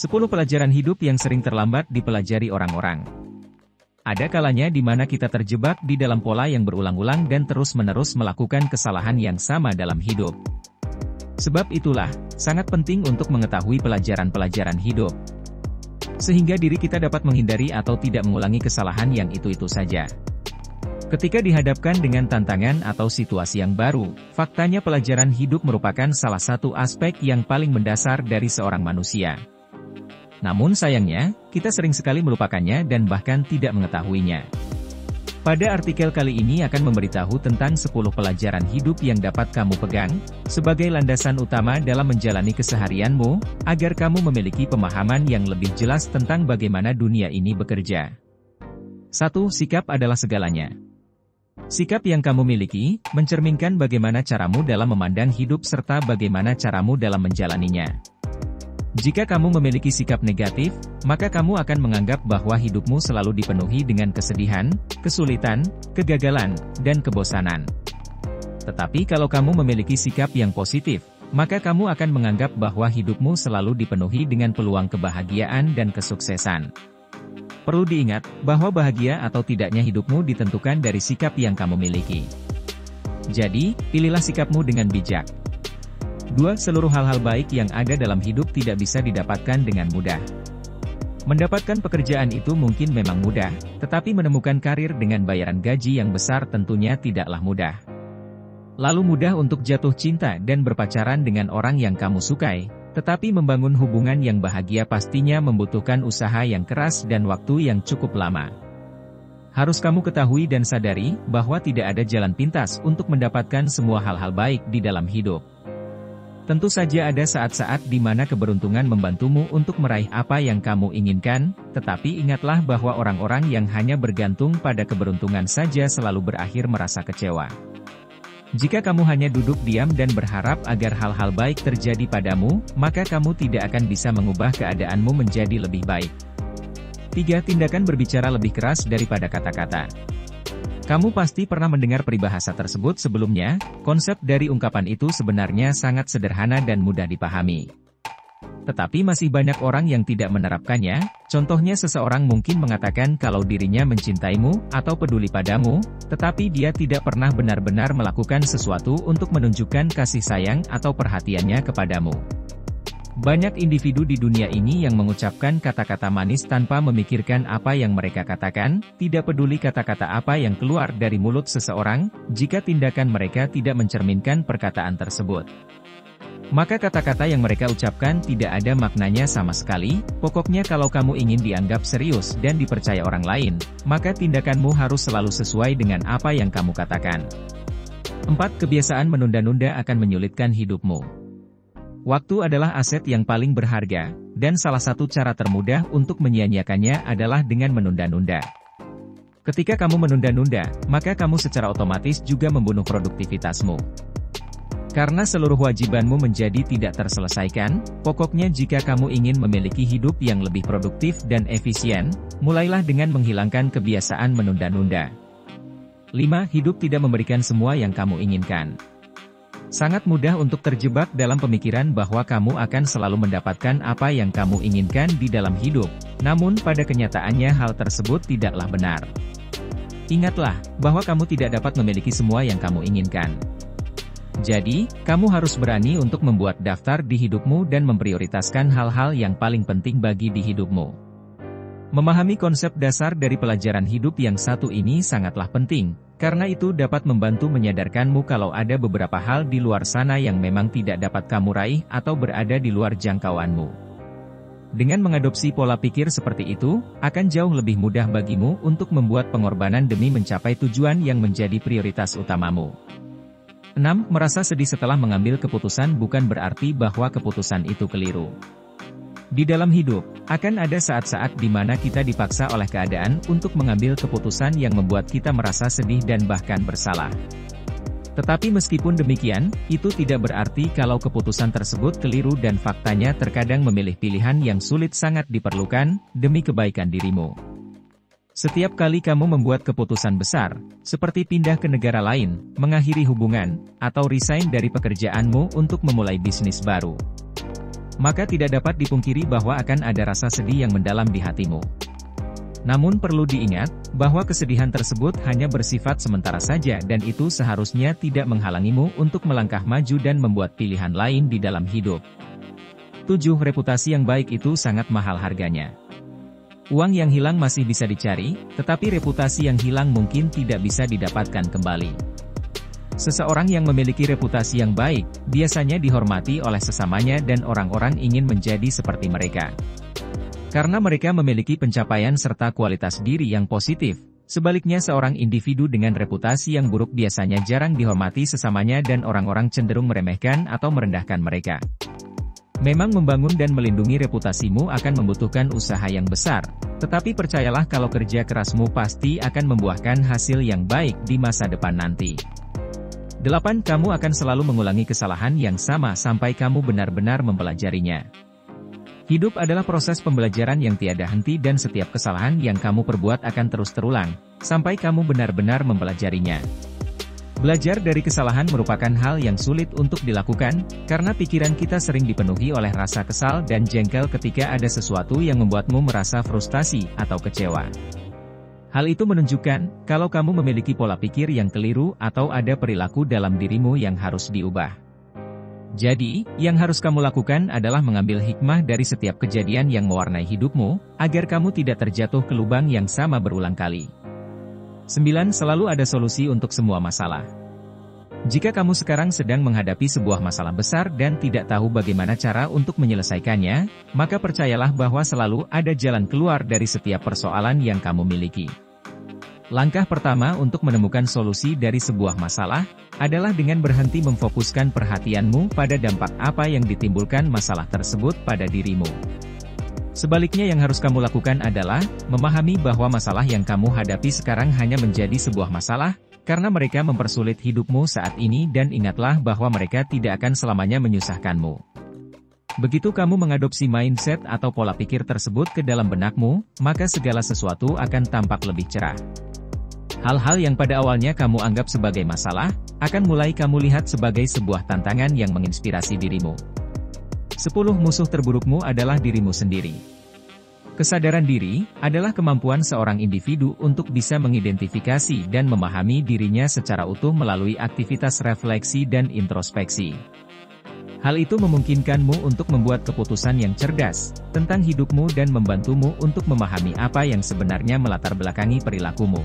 10 pelajaran hidup yang sering terlambat dipelajari orang-orang. Ada kalanya di mana kita terjebak di dalam pola yang berulang-ulang dan terus-menerus melakukan kesalahan yang sama dalam hidup. Sebab itulah, sangat penting untuk mengetahui pelajaran-pelajaran hidup. Sehingga diri kita dapat menghindari atau tidak mengulangi kesalahan yang itu-itu saja. Ketika dihadapkan dengan tantangan atau situasi yang baru, faktanya pelajaran hidup merupakan salah satu aspek yang paling mendasar dari seorang manusia. Namun sayangnya, kita sering sekali melupakannya dan bahkan tidak mengetahuinya. Pada artikel kali ini akan memberitahu tentang 10 pelajaran hidup yang dapat kamu pegang, sebagai landasan utama dalam menjalani keseharianmu, agar kamu memiliki pemahaman yang lebih jelas tentang bagaimana dunia ini bekerja. 1. Sikap adalah segalanya. Sikap yang kamu miliki, mencerminkan bagaimana caramu dalam memandang hidup serta bagaimana caramu dalam menjalaninya. Jika kamu memiliki sikap negatif, maka kamu akan menganggap bahwa hidupmu selalu dipenuhi dengan kesedihan, kesulitan, kegagalan, dan kebosanan. Tetapi kalau kamu memiliki sikap yang positif, maka kamu akan menganggap bahwa hidupmu selalu dipenuhi dengan peluang kebahagiaan dan kesuksesan. Perlu diingat, bahwa bahagia atau tidaknya hidupmu ditentukan dari sikap yang kamu miliki. Jadi, pilihlah sikapmu dengan bijak. 2. Seluruh hal-hal baik yang ada dalam hidup tidak bisa didapatkan dengan mudah. Mendapatkan pekerjaan itu mungkin memang mudah, tetapi menemukan karir dengan bayaran gaji yang besar tentunya tidaklah mudah. Lalu mudah untuk jatuh cinta dan berpacaran dengan orang yang kamu sukai, tetapi membangun hubungan yang bahagia pastinya membutuhkan usaha yang keras dan waktu yang cukup lama. Harus kamu ketahui dan sadari bahwa tidak ada jalan pintas untuk mendapatkan semua hal-hal baik di dalam hidup. Tentu saja ada saat-saat di mana keberuntungan membantumu untuk meraih apa yang kamu inginkan, tetapi ingatlah bahwa orang-orang yang hanya bergantung pada keberuntungan saja selalu berakhir merasa kecewa. Jika kamu hanya duduk diam dan berharap agar hal-hal baik terjadi padamu, maka kamu tidak akan bisa mengubah keadaanmu menjadi lebih baik. 3. Tindakan berbicara lebih keras daripada kata-kata. Kamu pasti pernah mendengar peribahasa tersebut sebelumnya. Konsep dari ungkapan itu sebenarnya sangat sederhana dan mudah dipahami. Tetapi masih banyak orang yang tidak menerapkannya. Contohnya seseorang mungkin mengatakan kalau dirinya mencintaimu atau peduli padamu, tetapi dia tidak pernah benar-benar melakukan sesuatu untuk menunjukkan kasih sayang atau perhatiannya kepadamu. Banyak individu di dunia ini yang mengucapkan kata-kata manis tanpa memikirkan apa yang mereka katakan, tidak peduli kata-kata apa yang keluar dari mulut seseorang, jika tindakan mereka tidak mencerminkan perkataan tersebut. Maka kata-kata yang mereka ucapkan tidak ada maknanya sama sekali. Pokoknya kalau kamu ingin dianggap serius dan dipercaya orang lain, maka tindakanmu harus selalu sesuai dengan apa yang kamu katakan. 4. Kebiasaan menunda-nunda akan menyulitkan hidupmu. Waktu adalah aset yang paling berharga, dan salah satu cara termudah untuk menyia-nyiakannya adalah dengan menunda-nunda. Ketika kamu menunda-nunda, maka kamu secara otomatis juga membunuh produktivitasmu. Karena seluruh wajibanmu menjadi tidak terselesaikan, pokoknya jika kamu ingin memiliki hidup yang lebih produktif dan efisien, mulailah dengan menghilangkan kebiasaan menunda-nunda. 5. Hidup tidak memberikan semua yang kamu inginkan. Sangat mudah untuk terjebak dalam pemikiran bahwa kamu akan selalu mendapatkan apa yang kamu inginkan di dalam hidup, namun pada kenyataannya hal tersebut tidaklah benar. Ingatlah, bahwa kamu tidak dapat memiliki semua yang kamu inginkan. Jadi, kamu harus berani untuk membuat daftar di hidupmu dan memprioritaskan hal-hal yang paling penting bagi di hidupmu. Memahami konsep dasar dari pelajaran hidup yang satu ini sangatlah penting, karena itu dapat membantu menyadarkanmu kalau ada beberapa hal di luar sana yang memang tidak dapat kamu raih atau berada di luar jangkauanmu. Dengan mengadopsi pola pikir seperti itu, akan jauh lebih mudah bagimu untuk membuat pengorbanan demi mencapai tujuan yang menjadi prioritas utamamu. 6. Merasa sedih setelah mengambil keputusan bukan berarti bahwa keputusan itu keliru. Di dalam hidup, akan ada saat-saat di mana kita dipaksa oleh keadaan untuk mengambil keputusan yang membuat kita merasa sedih dan bahkan bersalah. Tetapi meskipun demikian, itu tidak berarti kalau keputusan tersebut keliru dan faktanya terkadang memilih pilihan yang sulit sangat diperlukan, demi kebaikan dirimu. Setiap kali kamu membuat keputusan besar, seperti pindah ke negara lain, mengakhiri hubungan, atau resign dari pekerjaanmu untuk memulai bisnis baru, maka tidak dapat dipungkiri bahwa akan ada rasa sedih yang mendalam di hatimu. Namun perlu diingat, bahwa kesedihan tersebut hanya bersifat sementara saja dan itu seharusnya tidak menghalangimu untuk melangkah maju dan membuat pilihan lain di dalam hidup. 7. Reputasi yang baik itu sangat mahal harganya. Uang yang hilang masih bisa dicari, tetapi reputasi yang hilang mungkin tidak bisa didapatkan kembali. Seseorang yang memiliki reputasi yang baik, biasanya dihormati oleh sesamanya dan orang-orang ingin menjadi seperti mereka. Karena mereka memiliki pencapaian serta kualitas diri yang positif, sebaliknya seorang individu dengan reputasi yang buruk biasanya jarang dihormati sesamanya dan orang-orang cenderung meremehkan atau merendahkan mereka. Memang membangun dan melindungi reputasimu akan membutuhkan usaha yang besar, tetapi percayalah kalau kerja kerasmu pasti akan membuahkan hasil yang baik di masa depan nanti. 8. Kamu akan selalu mengulangi kesalahan yang sama sampai kamu benar-benar mempelajarinya. Hidup adalah proses pembelajaran yang tiada henti dan setiap kesalahan yang kamu perbuat akan terus terulang, sampai kamu benar-benar mempelajarinya. Belajar dari kesalahan merupakan hal yang sulit untuk dilakukan, karena pikiran kita sering dipenuhi oleh rasa kesal dan jengkel ketika ada sesuatu yang membuatmu merasa frustasi atau kecewa. Hal itu menunjukkan, kalau kamu memiliki pola pikir yang keliru atau ada perilaku dalam dirimu yang harus diubah. Jadi, yang harus kamu lakukan adalah mengambil hikmah dari setiap kejadian yang mewarnai hidupmu, agar kamu tidak terjatuh ke lubang yang sama berulang kali. 9. Selalu ada solusi untuk semua masalah. Jika kamu sekarang sedang menghadapi sebuah masalah besar dan tidak tahu bagaimana cara untuk menyelesaikannya, maka percayalah bahwa selalu ada jalan keluar dari setiap persoalan yang kamu miliki. Langkah pertama untuk menemukan solusi dari sebuah masalah, adalah dengan berhenti memfokuskan perhatianmu pada dampak apa yang ditimbulkan masalah tersebut pada dirimu. Sebaliknya yang harus kamu lakukan adalah, memahami bahwa masalah yang kamu hadapi sekarang hanya menjadi sebuah masalah, karena mereka mempersulit hidupmu saat ini dan ingatlah bahwa mereka tidak akan selamanya menyusahkanmu. Begitu kamu mengadopsi mindset atau pola pikir tersebut ke dalam benakmu, maka segala sesuatu akan tampak lebih cerah. Hal-hal yang pada awalnya kamu anggap sebagai masalah, akan mulai kamu lihat sebagai sebuah tantangan yang menginspirasi dirimu. 10. Musuh terburukmu adalah dirimu sendiri. Kesadaran diri, adalah kemampuan seorang individu untuk bisa mengidentifikasi dan memahami dirinya secara utuh melalui aktivitas refleksi dan introspeksi. Hal itu memungkinkanmu untuk membuat keputusan yang cerdas, tentang hidupmu dan membantumu untuk memahami apa yang sebenarnya melatar belakangi perilakumu.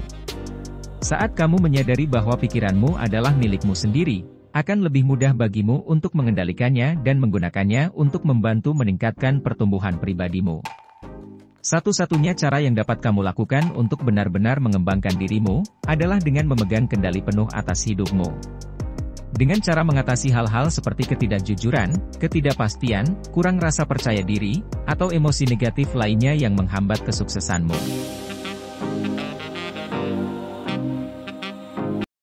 Saat kamu menyadari bahwa pikiranmu adalah milikmu sendiri, akan lebih mudah bagimu untuk mengendalikannya dan menggunakannya untuk membantu meningkatkan pertumbuhan pribadimu. Satu-satunya cara yang dapat kamu lakukan untuk benar-benar mengembangkan dirimu, adalah dengan memegang kendali penuh atas hidupmu. Dengan cara mengatasi hal-hal seperti ketidakjujuran, ketidakpastian, kurang rasa percaya diri, atau emosi negatif lainnya yang menghambat kesuksesanmu.